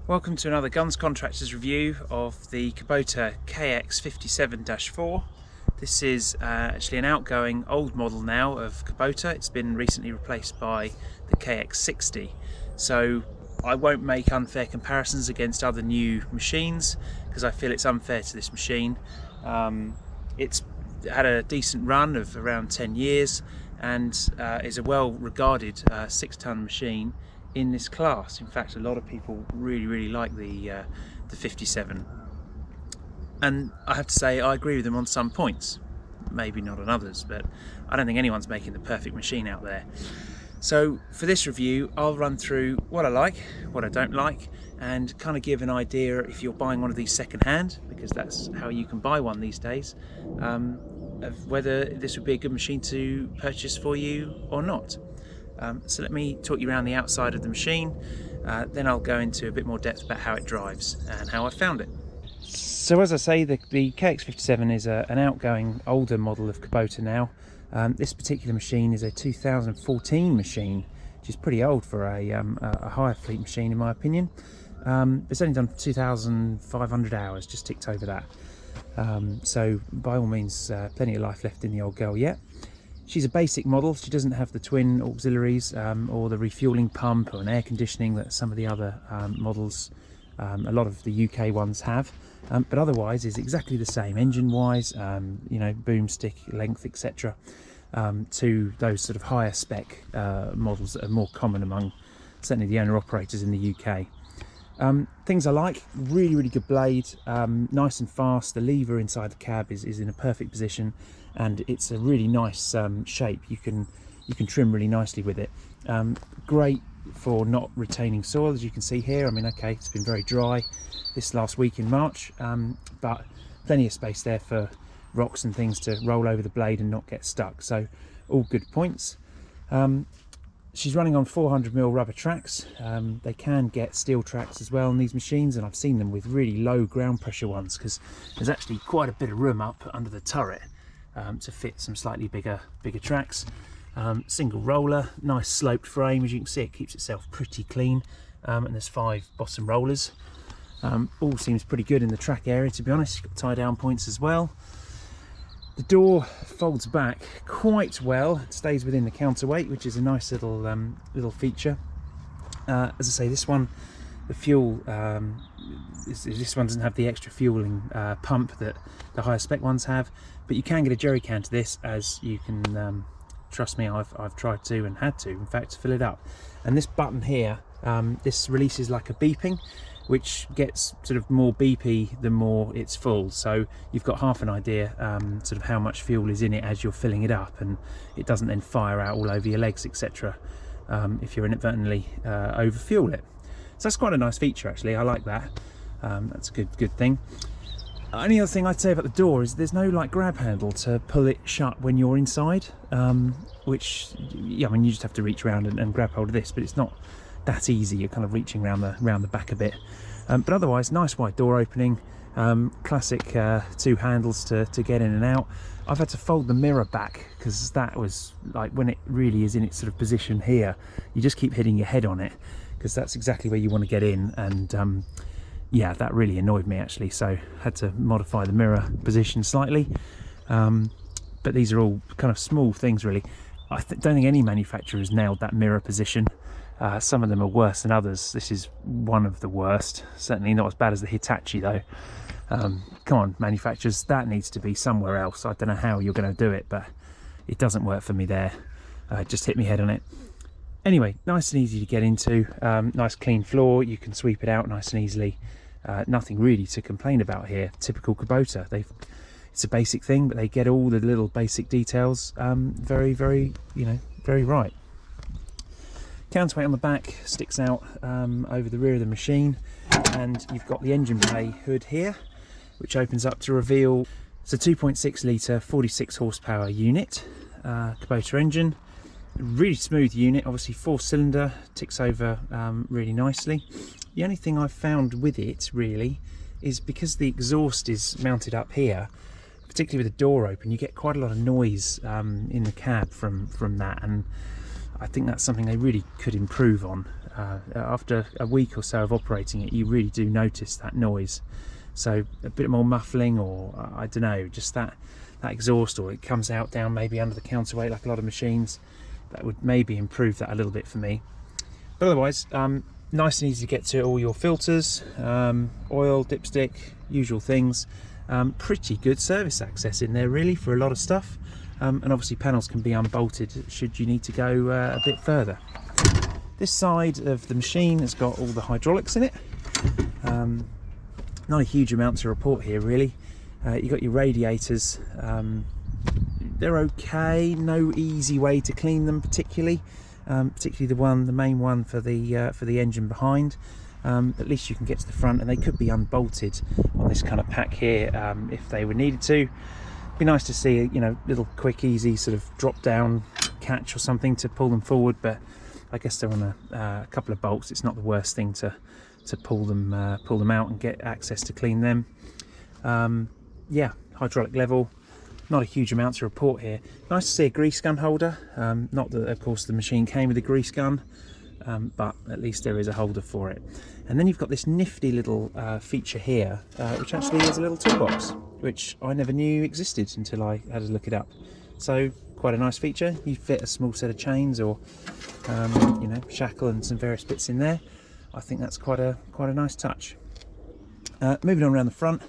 Welcome to another Guns Contractors review of the Kubota KX57-4. This is actually an outgoing old model now of Kubota. It's been recently replaced by the KX60. So I won't make unfair comparisons against other new machines because I feel it's unfair to this machine. It's had a decent run of around 10 years and is a well regarded 6-ton machine in this class. In fact, a lot of people really like the 57, and I have to say I agree with them on some points, maybe not on others, but I don't think anyone's making the perfect machine out there. So for this review I'll run through what I like, what I don't like, and kind of give an idea if you're buying one of these second-hand, because that's how you can buy one these days, of whether this would be a good machine to purchase for you or not. So let me talk you around the outside of the machine, then I'll go into a bit more depth about how it drives and how I found it. So as I say, the KX57 is an outgoing older model of Kubota now. This particular machine is a 2014 machine, which is pretty old for a hire fleet machine in my opinion. It's only done 2,500 hours, just ticked over that. So by all means, plenty of life left in the old girl yet. She's a basic model. She doesn't have the twin auxiliaries or the refueling pump or an air conditioning that some of the other models, a lot of the UK ones have, but otherwise is exactly the same engine wise, you know, boom stick length, etc., to those sort of higher spec models that are more common among certainly the owner operators in the UK. Things I like: really good blade, nice and fast. The lever inside the cab is in a perfect position, and it's a really nice shape. You can trim really nicely with it. Great for not retaining soil, as you can see here. I mean, okay, it's been very dry this last week in March, but plenty of space there for rocks and things to roll over the blade and not get stuck, so all good points. She's running on 400mm rubber tracks. They can get steel tracks as well on these machines, and I've seen them with really low ground pressure ones because there's actually quite a bit of room up under the turret to fit some slightly bigger tracks. Single roller, nice sloped frame. As you can see, it keeps itself pretty clean, and there's 5 bottom rollers. All seems pretty good in the track area, to be honest. You've got tie down points as well. The door folds back quite well. It stays within the counterweight, which is a nice little feature. As I say, this one, the fuel, this one doesn't have the extra fueling pump that the higher spec ones have, but you can get a jerry can to this, as you can trust me, I've tried to and had to, in fact, to fill it up. And this button here, this releases like a beeping, which gets sort of more beepy the more it's full, so you've got half an idea sort of how much fuel is in it as you're filling it up, and it doesn't then fire out all over your legs, etc., if you're inadvertently overfuel it. So that's quite a nice feature, actually. I like that. That's a good thing. Only other thing I'd say about the door is there's no like grab handle to pull it shut when you're inside, which, yeah, I mean, you just have to reach around and grab hold of this, but it's not that easy. You're kind of reaching around the back a bit, but otherwise nice wide door opening, classic 2 handles to get in and out. I've had to fold the mirror back because that was like, when it really is in its sort of position here, you just keep hitting your head on it because that's exactly where you want to get in, and yeah, that really annoyed me actually, so had to modify the mirror position slightly. But these are all kind of small things really. I don't think any manufacturer has nailed that mirror position. Some of them are worse than others. This is one of the worst. Certainly not as bad as the Hitachi though. Come on, manufacturers, that needs to be somewhere else. I don't know how you're going to do it, but it doesn't work for me there. Just hit me head on it. Anyway, nice and easy to get into. Nice clean floor. You can sweep it out nice and easily. Nothing really to complain about here. Typical Kubota. It's a basic thing, but they get all the little basic details very right. Counterweight on the back sticks out over the rear of the machine, and you've got the engine bay hood here, which opens up to reveal it's a 2.6 litre 46 horsepower unit, Kubota engine. Really smooth unit, obviously 4-cylinder, ticks over really nicely. The only thing I've found with it really is because the exhaust is mounted up here, particularly with the door open, you get quite a lot of noise in the cab from that, and I think that's something they really could improve on. After a week or so of operating it, you really do notice that noise. So a bit more muffling, or I don't know, just that exhaust, or it comes out down maybe under the counterweight like a lot of machines. That would maybe improve that a little bit for me. But otherwise, nice and easy to get to all your filters, oil, dipstick, usual things. Pretty good service access in there really for a lot of stuff. And obviously panels can be unbolted should you need to go a bit further. This side of the machine has got all the hydraulics in it. Not a huge amount to report here really. You've got your radiators. They're okay, no easy way to clean them particularly. Particularly the main one for the engine behind. At least you can get to the front, and they could be unbolted on this kind of pack here if they were needed to. Be nice to see, you know, little quick easy sort of drop down catch or something to pull them forward, but I guess they're on a couple of bolts. It's not the worst thing to pull them out and get access to clean them. Yeah, hydraulic level, not a huge amount to report here. Nice to see a grease gun holder. Not that of course the machine came with a grease gun, but at least there is a holder for it. And then you've got this nifty little feature here, which actually is a little toolbox, which I never knew existed until I had to look it up. So quite a nice feature. You fit a small set of chains, or you know, shackle and some various bits in there. I think that's quite a nice touch. Moving on around the front,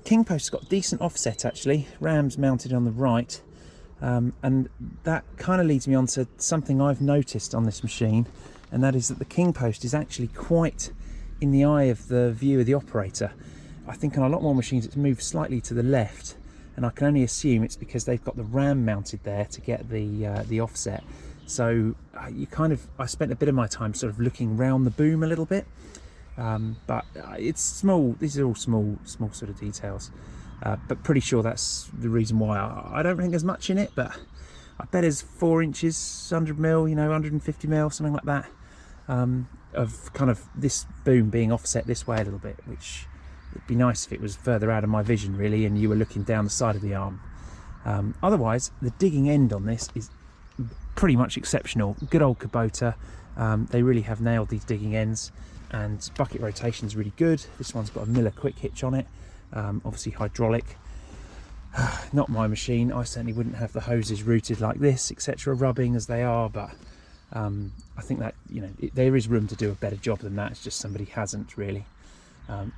king post's got decent offset actually. Ram's mounted on the right, and that kind of leads me on to something I've noticed on this machine, and that is that the king post is actually quite in the eye of the view of the operator. I think on a lot more machines it's moved slightly to the left, and I can only assume it's because they've got the ram mounted there to get the offset. So I spent a bit of my time sort of looking round the boom a little bit, but it's small. These are all small sort of details, but pretty sure that's the reason why. I don't think there's much in it, but I bet there's 4 inches, 100 mil, you know, 150 mil, something like that, of kind of this boom being offset this way a little bit, which it'd be nice if it was further out of my vision really, and you were looking down the side of the arm. Otherwise, the digging end on this is pretty much exceptional. Good old Kubota. They really have nailed these digging ends, and bucket rotation is really good. This one's got a Miller quick hitch on it, obviously hydraulic. Not my machine. I certainly wouldn't have the hoses routed like this, etc., rubbing as they are, but I think that, you know, there is room to do a better job than that. It's just somebody hasn't really.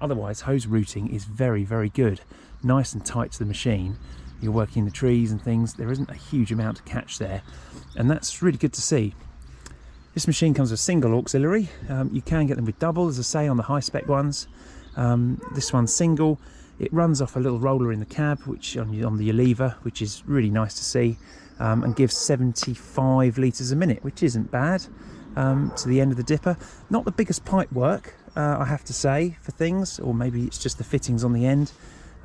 Otherwise, hose routing is very, very good. Nice and tight to the machine. You're working the trees and things, there isn't a huge amount to catch there, and that's really good to see. This machine comes with a single auxiliary. You can get them with double, as I say, on the high spec ones. This one's single. It runs off a little roller in the cab, which on the lever, which is really nice to see, and gives 75 litres a minute, which isn't bad, to the end of the dipper. Not the biggest pipe work, I have to say, for things, or maybe it's just the fittings on the end.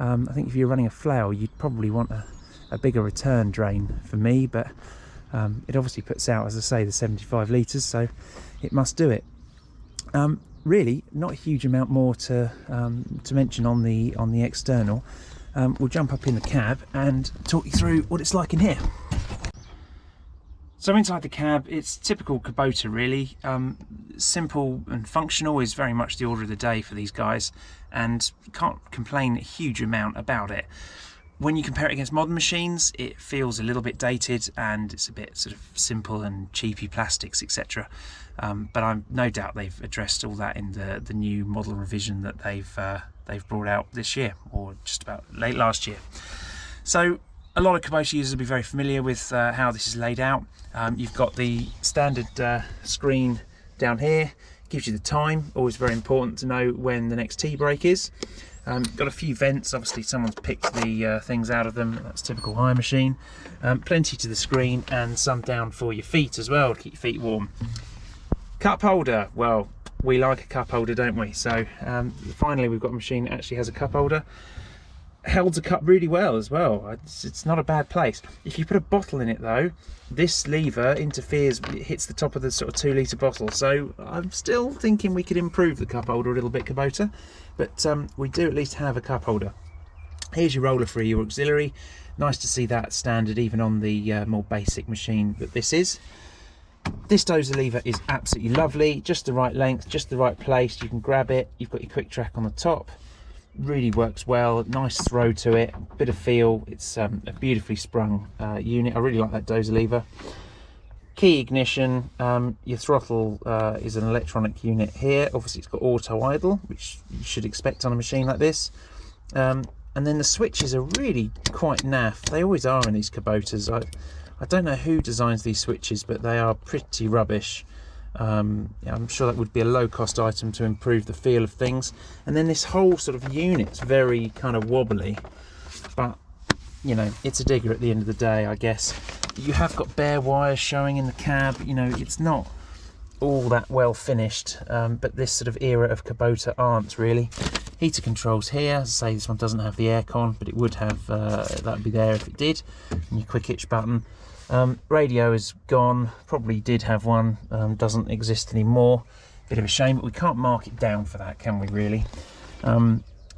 I think if you're running a flail, you'd probably want a bigger return drain for me, but it obviously puts out, as I say, the 75 litres, so it must do it. Really, not a huge amount more to mention on the external. We'll jump up in the cab and talk you through what it's like in here. So inside the cab, it's typical Kubota really. Simple and functional is very much the order of the day for these guys, and can't complain a huge amount about it. When you compare it against modern machines, it feels a little bit dated, and it's a bit sort of simple and cheapy plastics, etc. But I'm no doubt they've addressed all that in the new model revision that they've brought out this year, or just about late last year. So a lot of Kubota users will be very familiar with how this is laid out. You've got the standard screen down here, gives you the time, always very important to know when the next tea break is. Got a few vents, obviously someone's picked the things out of them, that's typical hire machine. Plenty to the screen, and some down for your feet as well, to keep your feet warm. Cup holder, well, we like a cup holder, don't we? So finally we've got a machine that actually has a cup holder. Holds a cup really well as well. It's not a bad place. If you put a bottle in it though, this lever interferes, it hits the top of the sort of 2 litre bottle. So I'm still thinking we could improve the cup holder a little bit, Kubota, but we do at least have a cup holder. Here's your roller for your auxiliary. Nice to see that standard even on the more basic machine that this is. This dozer lever is absolutely lovely, just the right length, just the right place. You can grab it, you've got your quick track on the top, really works well, nice throw to it, bit of feel. It's a beautifully sprung unit. I really like that dozer lever. Key ignition, your throttle is an electronic unit here. Obviously it's got auto idle, which you should expect on a machine like this. And then the switches are really quite naff. They always are in these Kubotas. I don't know who designs these switches, but they are pretty rubbish. I'm sure that would be a low-cost item to improve the feel of things. And then this whole sort of unit's very kind of wobbly, but you know, it's a digger at the end of the day, I guess. You have got bare wires showing in the cab. You know, it's not all that well finished, but this sort of era of Kubota aren't really. Heater controls here. As I say, this one doesn't have the aircon, but it would have, that would be there if it did. And your quick hitch button. Radio is gone, probably did have one, doesn't exist anymore. Bit of a shame, but we can't mark it down for that, can we really?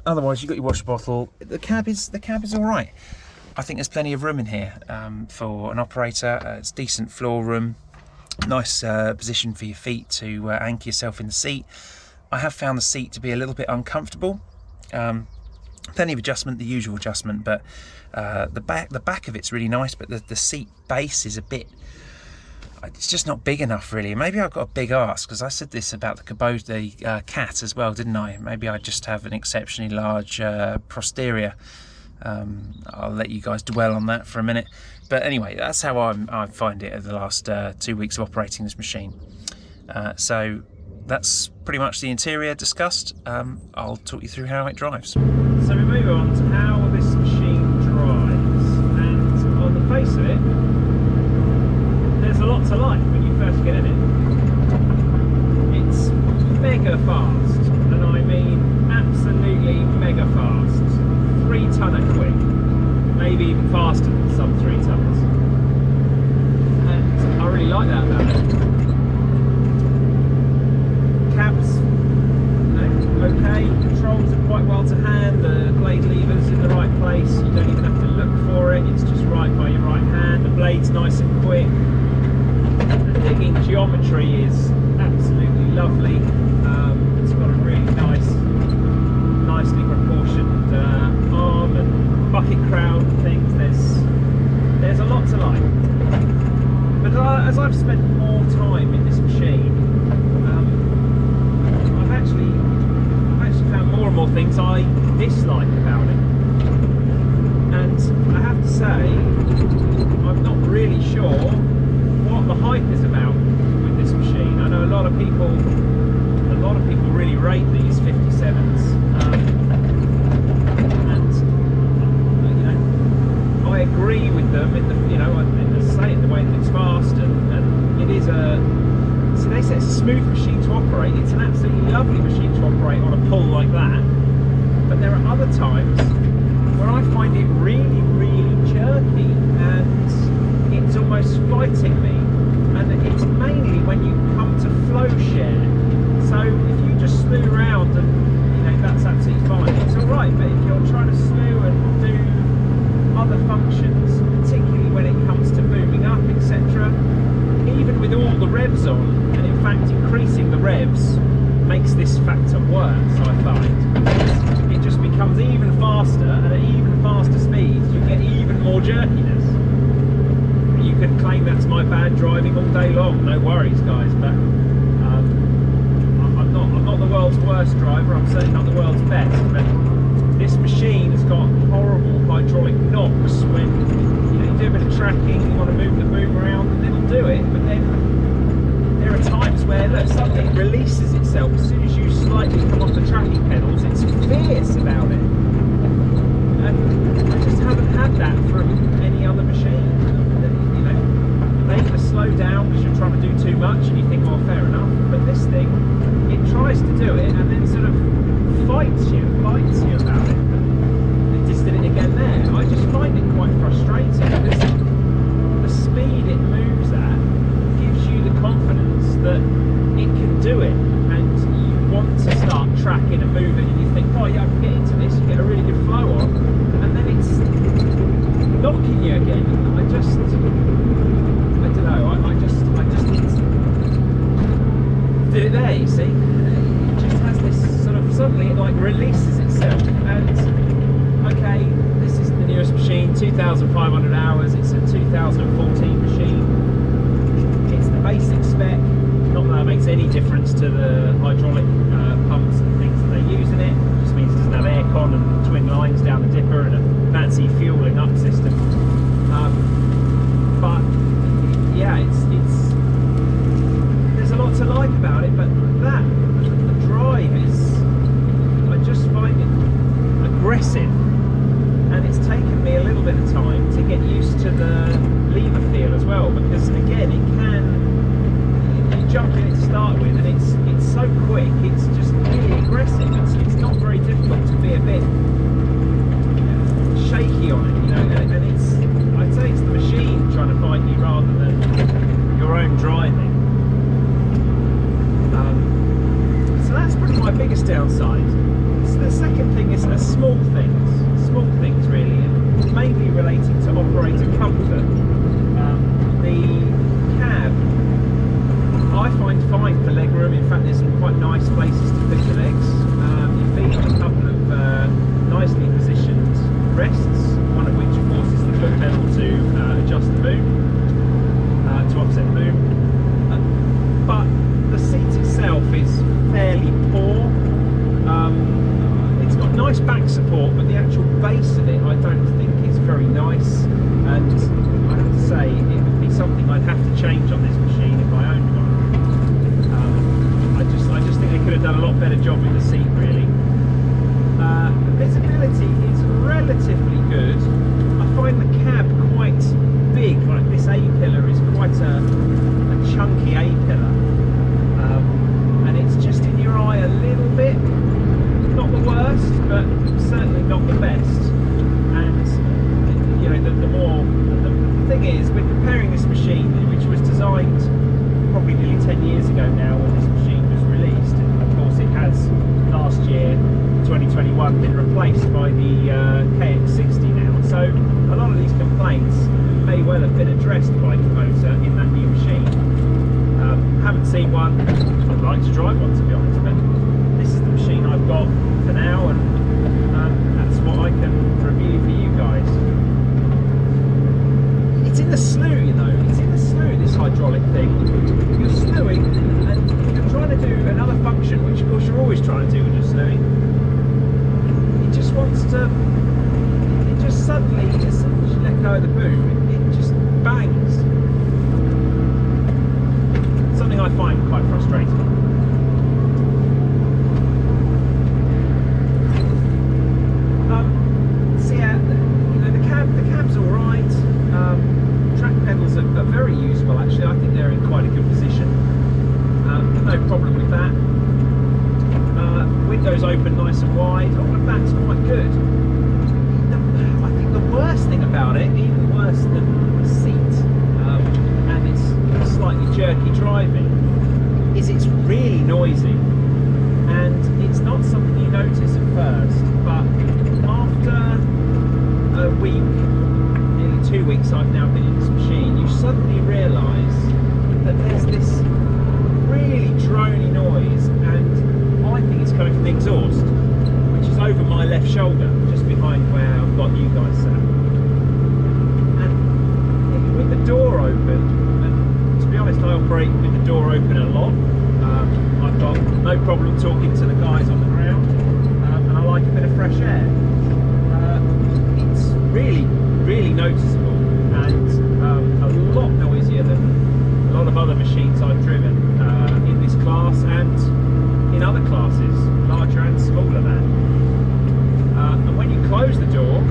Otherwise, you've got your wash bottle. The cab is all right. I think there's plenty of room in here for an operator. It's decent floor room, nice position for your feet to anchor yourself in the seat. I have found the seat to be a little bit uncomfortable. Plenty of adjustment, the usual adjustment, but the back of it's really nice, but the seat base is a bit, it's just not big enough really. Maybe I've got a big arse, because I said this about the Kubota, the Cat as well, didn't I? Maybe I just have an exceptionally large posterior. I'll let you guys dwell on that for a minute, but anyway, that's how I find it over the last 2 weeks of operating this machine. So that's pretty much the interior discussed. I'll talk you through how it drives. So we move on to how this machine drives, and on the face of it, there's a lot to like when you first get in it. It's mega fast, and I mean absolutely mega fast. 3-tonner quick, maybe even faster than some 3-tonners, and I really like that about it. Cabs, okay, controls are quite well to hand, the blade lever's in the right place, you don't even have to look for it, it's just right by your right hand, the blade's nice and quick, the digging geometry is absolutely lovely, it's got a really nicely proportioned arm and bucket crown and things. There's a lot to like, but as I've spent more time in this machine, I've actually found more and more things I dislike about it, and I have to say I'm not really sure what the hype is about with this machine. I know a lot of people really rate these 57s, and you know, I agree with them in the, you know, in the way that it's fast, and it is so they say it's a smooth machine to operate. It's an absolutely lovely machine to operate on a pull like that, but there are other times where I find it really, really jerky, and it's almost fighting me, and it's mainly when you come to flow share. So if you just slew around, and you know, that's absolutely fine, it's alright, but if you're trying to slew and do other functions, particularly when it comes to booming up, etc., even with all the revs on, and in fact increasing the revs makes this factor worse, I find, because it just becomes even faster, and at even faster speeds you get even more jerkiness. You can claim that's my bad driving all day long, no worries guys, but I'm not the world's worst driver, I'm certainly not the world's best, but this machine has got horrible hydraulic knocks when you do a bit of tracking, you want to move the boom around, and it'll do it, but then there are times where, look, something releases itself as soon as you slightly come off the tracking pedals. It's fierce about it, and I just haven't had that from any other machine. You know, they either slow down because you're trying to do too much and you think, well, fair enough, but this thing, it tries to do it and then sort of fights you, bites you about it. It just did it again there. I just find it quite frustrating because the speed it moves at gives you the confidence that it can do it, and you want to start tracking and moving, and you think, oh yeah, I can get into this, you get a really good flow on, and then it's knocking you again. I don't know, I just 2,500 hours. It's a 2014 machine. It's the basic spec. Not that it makes any difference to the hydraulic pumps and things that they use in it. It just means it doesn't have aircon and twin lines down the dipper and a fancy fueling up system. But yeah, it's there's a lot to like about it, but the drive is, I just find it aggressive, and it's taken me a little bit of time to get used to the lever feel as well, because again, you jump in to start with and it's so quick, it's just really aggressive. It's not very difficult to be a bit shaky on it, you know, and I'd say it's the machine trying to fight you rather than your own driving. So that's probably my biggest downside. So the second thing is small things really, and mainly relating to operator comfort. The cab I find fine for leg room. In fact, there's some quite nice places to put your legs. Your feet on a couple of nicely positioned rests, one of which of course is the foot pedal to adjust the boom, to offset the boom. But the seat itself is fairly poor. It's got nice back support, but the actual base of it I don't think is very nice, and I have to say it would be something I'd have to change on this machine if I owned one. I just think they could have done a lot better job with the seat really. Visibility is relatively good. I find the cab quite big, like this A-pillar is quite a chunky A-pillar, and it's just in your eye a little bit. Not the worst, but certainly not the best. And you know, the thing is, we're comparing this machine, which was designed probably nearly 10 years ago now when this machine was released, and of course it has last year, 2021, been replaced by the KX60 now. So a lot of these complaints may well have been addressed by Kubota in that new machine. Haven't seen one. I'd like to drive one, to be honest, but this is the machine I've got for now, and that's what I can review for you guys. It's in the slew, you know, it's in the slew, this hydraulic thing. You're slewing, and you're trying to do another function, which of course you're always trying to do when you're slewing. It just wants to, it just suddenly, as soon as you let go of the boom, it just bangs. Something I find quite frustrating. So yeah, you know, the cab's all right. Track pedals are very usable actually. I think they're in quite a good position. No problem with that. Windows open nice and wide. All of that's quite good. I think the worst thing about it, even worse than the seat, and it's slightly jerky driving, is it's really noisy. And it's not something you notice at first, but after a week, nearly 2 weeks I've now been in this machine, you suddenly realise that there's this really drony noise, and I think it's coming from the exhaust, which is over my left shoulder, just behind where I've got you guys sat. And with the door open, and to be honest, I operate with the door open a lot. I've got no problem talking to the guys on the ground, and I like a bit of fresh air. It's really, really noticeable, and a lot noisier than a lot of other machines I've driven in this class and in other classes, larger and smaller than. And when you close the door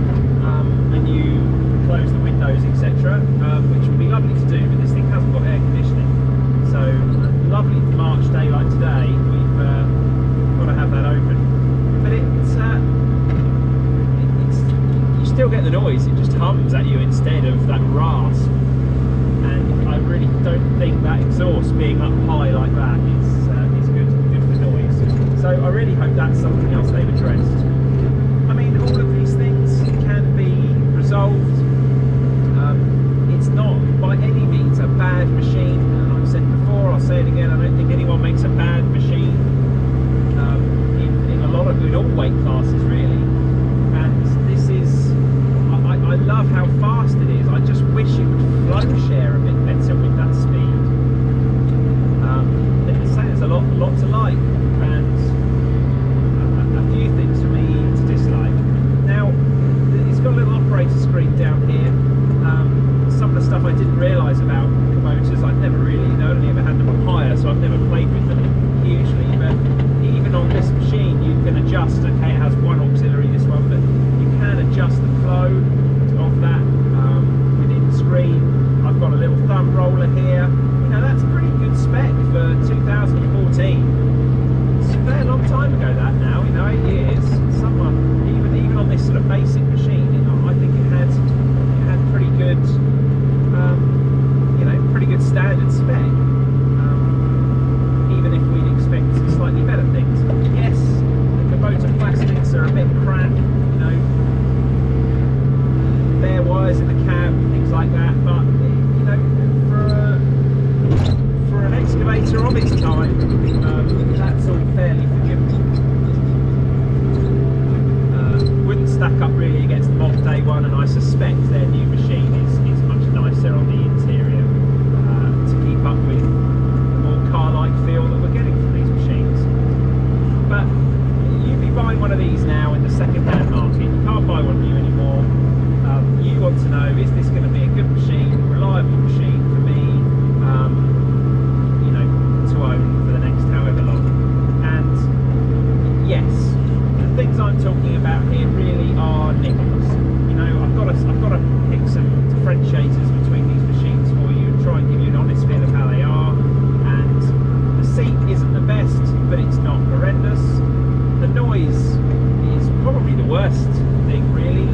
and you close the windows, etc., which would be lovely to do, but this thing hasn't got air conditioning. So, lovely March day like today, we've got to have that open. But you still get the noise, it just hums at you instead of that rasp. And I really don't think that exhaust being up high like that is good for noise. So I really hope that's something else they've addressed. I mean, all of these things can be resolved. It's not by any means a bad machine, and I've said before, I'll say it again, I don't think anyone makes a bad machine in a lot of good all weight classes really. And this is, I love how fast it is. I just wish it would flow share a bit better with that speed. There's a lot to like, and a few things for me to dislike. Now, it's got a little operator screen down here. Some of the stuff I didn't realise about Kubotas, I've never really, only ever had them on hire, so I've never played with them hugely. But even on this machine, you can adjust. Okay, it has one auxiliary, this one, but you can adjust the flow of that within the screen. I've got a little thumb roller here. You know, that's pretty good spec for 2014. It's a fair long time ago that now, you know, 8 years. Someone, even on this sort of basic machine, you know, I think it had pretty good, you know, pretty good standard spec. Even if we'd expect slightly better things. Yes, the Kubota plastics are a bit crap, you know, bare wires in the cab, things like that, but you know, for an excavator of its time, that's all fairly forgivable. Wouldn't stack up really against the modern day one, and I suspect their new machine is much nicer on the interior to keep up with the more car-like feel that we're getting from these machines. But you'd be buying one of these now in the second-hand market. You can't buy one new anymore. You want to know, is this going to be a good machine, a reliable machine for me, you know, to own for the next however long? And yes, the things I'm talking about here really are niggles. You know, I've got to pick some differentiators between these machines for you and try and give you an honest feel of how they are. And the seat isn't the best, but it's not horrendous. The noise is probably the worst thing, really.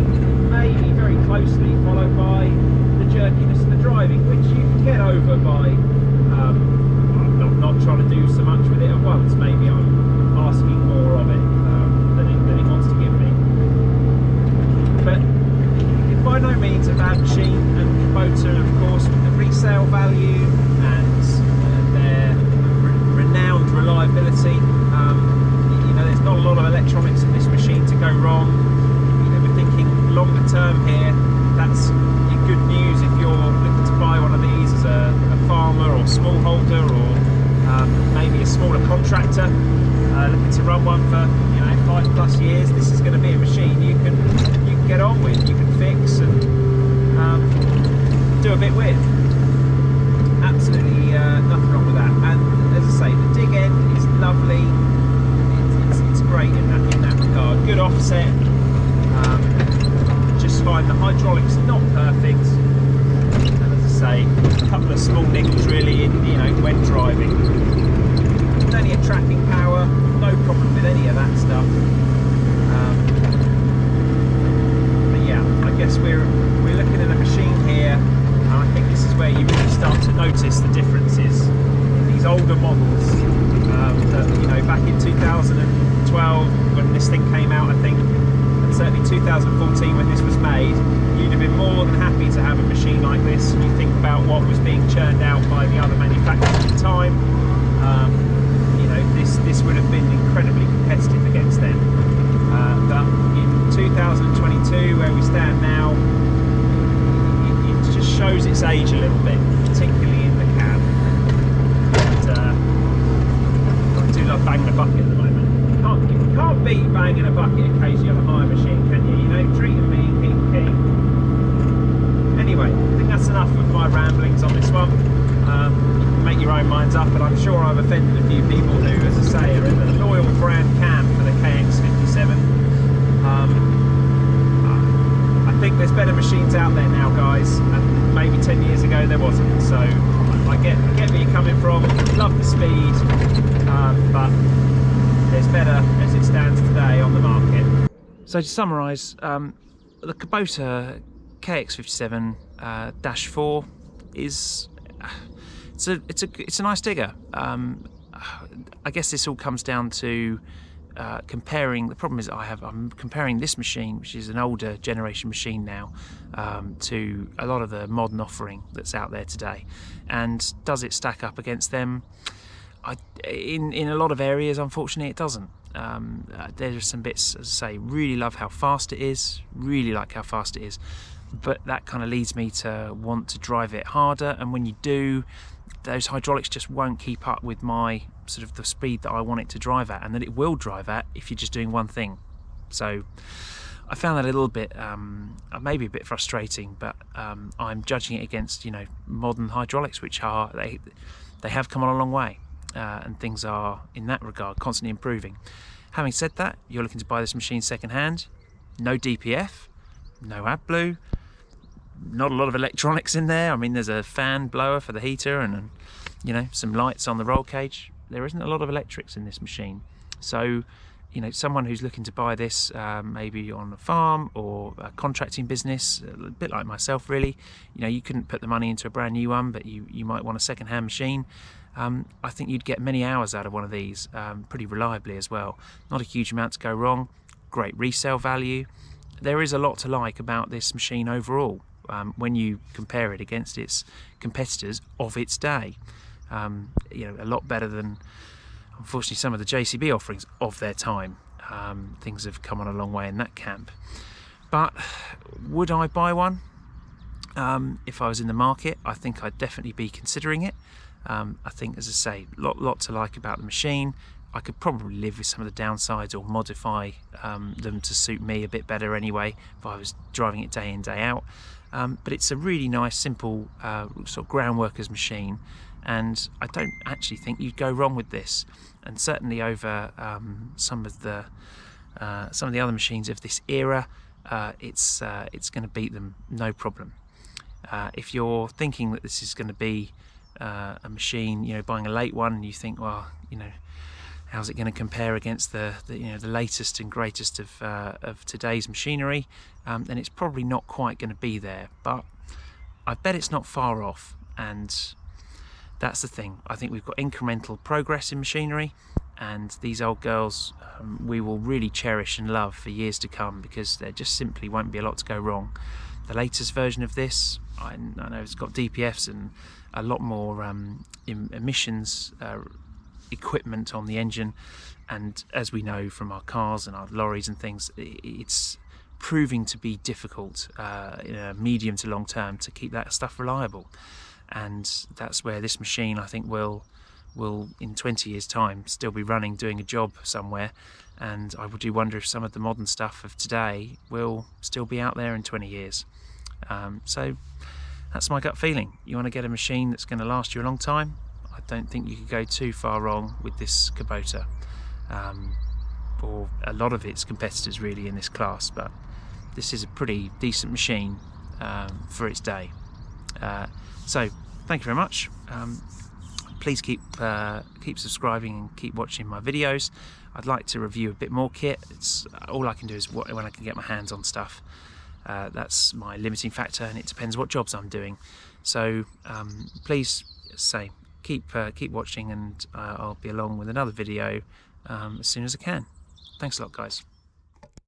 Maybe very closely followed by the jerkiness of the driving, which you can get over by not trying to do so much with it at once. Maybe I'm asking more of it than it wants to give me. But it's by no means a bad machine, and Kubota, of course, with the resale value and their renowned reliability. You know, there's not a lot of electronics in this machine to go wrong. You know, we're thinking longer term here. That's good news if you're looking to buy one of these as a farmer or smallholder, or maybe a smaller contractor looking to run one for, you know, 5+ years. This is going to be a machine you can get on with, you can fix and do a bit with. Absolutely nothing wrong with that. And as I say, the dig end is lovely. It's great in that regard. Good offset. Just find the hydraulics not perfect. And as I say, a couple of small niggles really in, you know, when driving. Plenty of tracking power, no problem with any of that stuff. But yeah, I guess we're looking at a machine here, and I think this is where you really start to notice the differences. These older models that, you know, back in 2012 when this thing came out, I think, and certainly 2014 when this was made, you'd have been more than happy to have a machine like this. And you think about what was being churned out by the other manufacturers at the time. You know, this would have been incredibly competitive against them. But in 2022, where we stand now, it just shows its age a little bit, particularly in the cab. And I do love banging a bucket at the moment. You can't beat banging a bucket occasionally on a hire machine, can you? You know, treating me king. Anyway, I think that's enough of my ramblings on this one. Make your own minds up, but I'm sure I've offended a few people who, as I say, are in the loyal brand camp for the KX57. I think there's better machines out there now, guys, and maybe 10 years ago there wasn't. So I get where you're coming from. Love the speed, but there's better as it stands today on the market. So to summarise, the Kubota KX57-4 is it's a nice digger. I guess this all comes down to comparing. The problem is I'm comparing this machine, which is an older generation machine now, to a lot of the modern offering that's out there today. And does it stack up against them? In a lot of areas, unfortunately, it doesn't. There's some bits, as I say, really love how fast it is, really like how fast it is, but that kind of leads me to want to drive it harder, and when you do, those hydraulics just won't keep up with my sort of the speed that I want it to drive at, and that it will drive at if you're just doing one thing. So I found that a little bit maybe a bit frustrating, but I'm judging it against, you know, modern hydraulics, which are they have come on a long way, and things are in that regard constantly improving. Having said that, you're looking to buy this machine second hand, no DPF, no AdBlue, not a lot of electronics in there. I mean, there's a fan blower for the heater and you know, some lights on the roll cage. There isn't a lot of electrics in this machine. So, you know, someone who's looking to buy this maybe on a farm or a contracting business, a bit like myself really, you know, you couldn't put the money into a brand new one, but you might want a second-hand machine. I think you'd get many hours out of one of these pretty reliably as well. Not a huge amount to go wrong, great resale value. There is a lot to like about this machine overall when you compare it against its competitors of its day. You know, a lot better than, unfortunately, some of the JCB offerings of their time. Things have come on a long way in that camp. But would I buy one? If I was in the market, I think I'd definitely be considering it. I think, as I say, lot to like about the machine. I could probably live with some of the downsides or modify them to suit me a bit better anyway if I was driving it day in, day out. But it's a really nice, simple sort of ground workers machine, and I don't actually think you'd go wrong with this. And certainly over some of the other machines of this era, it's going to beat them, no problem. If you're thinking that this is going to be a machine, you know, buying a late one, and you think, well, you know, how's it going to compare against the you know, the latest and greatest of today's machinery, then it's probably not quite going to be there. But I bet it's not far off, and that's the thing. I think we've got incremental progress in machinery, and these old girls we will really cherish and love for years to come, because there just simply won't be a lot to go wrong. The latest version of this, I know it's got DPFs and a lot more emissions equipment on the engine, and as we know from our cars and our lorries and things, it's proving to be difficult in a medium to long term to keep that stuff reliable. And that's where this machine, I think, will in 20 years time still be running, doing a job somewhere, and I do wonder if some of the modern stuff of today will still be out there in 20 years. So that's my gut feeling. You want to get a machine that's going to last you a long time? I don't think you could go too far wrong with this Kubota, or a lot of its competitors really in this class, but this is a pretty decent machine for its day. So thank you very much. Please keep subscribing and keep watching my videos. I'd like to review a bit more kit. It's all I can do is when I can get my hands on stuff. That's my limiting factor, and it depends what jobs I'm doing. So please keep watching, and I'll be along with another video as soon as I can. Thanks a lot, guys.